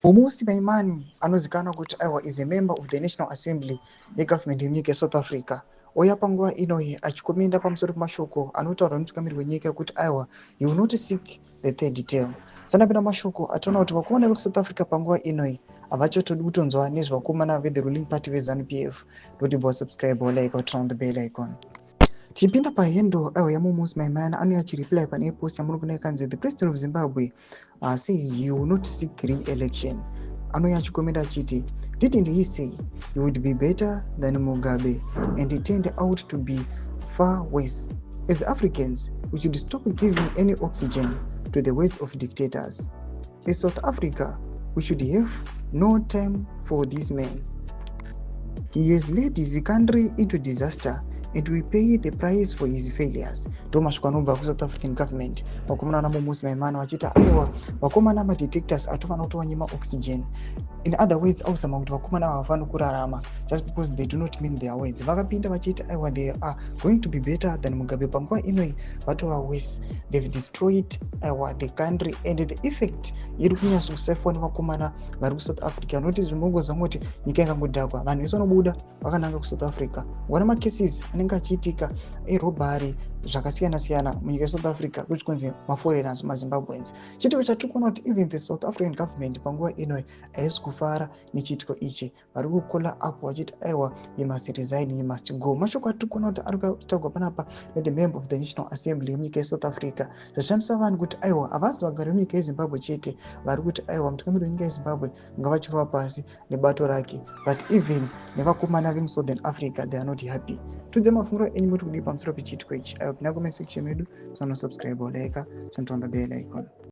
Umusi Maimani anozikanwa kuti aiwa is a member of the National Assembly yegovernment yenyika yeSouth Africa. Oya panguva inoyi achikomenda pamusoro pemashoko anotaurwa nemutungamiriri wenyika kuti aiwa he will not seek the third term. Sanapinda mashoko atoona kuti vakomana vekuSouth Africa panguva inoyi havachatodi kutonzwa nezvevakomana ve the ruling party veZANU-PF. Doti bo subscribe or like or turn on the bell icon. Tipinda pahendo aiwa yaMumusi Maimani anouya achireply pane post yamuno kuna ikanzi the president of Zimbabwe says he will not seek re-election. Anouya achikomenda achiti didn't he say he would be better than Mugabe and it turned out to be far worse. As Africans, we should stop giving any oxygen to the words of dictators. As South Africa, we should have no time for this man. He has led his country into disaster and we pay the price for his failures. Mashoko anobva kuSouth African government. Vakomana naMumusi Maimani vachita aiwa vakomana madetectors atofana kutowanyima oxygen. In other words, ausama kuti vakomana havafani kurarama just because they do not mean their words. Vakapinda vachita aiwa they are going to be better than Mugabe. Panguva inoi vatova worse. They've destroyed the country and the effect iri kunyasa kusafwa nevakomana vari kuSouth Africa. Noti zvimongoziva kuti nyika yakangodhakwa. Vanhu vese vanobuda vakananga kuSouth Africa. Wana macases anenge achiitika erobhari zvakasiyana siyana munyika yeSouth Africa kuti kunzi maforeigners maZimbabweans. Chitiko chatikuona kuti even the South African government panguva inoi haisi kufara nechitiko ichi. Vari kukola apo vachiti aiwa he must resign, he must go. Mashoko atikuona kuti ari kutaurwa panapa the member of the National Assembly yemunyika yeSouth Africa. Zvashamisa vanhu kuti aiwa havasi vagari vemunyika yeZimbabwe chete vari kuti aiwa mutungamiriri wenyika yeZimbabwe ngavachirwa pasi nebato rake, but even nevakomana vemuSouthern Africa they are not happy. Tudze mafungiro enyu muri kudii pamusoro pechitiko ichi. Aiwa pinda comment section medu, subscribe or like, turn on the bell icon.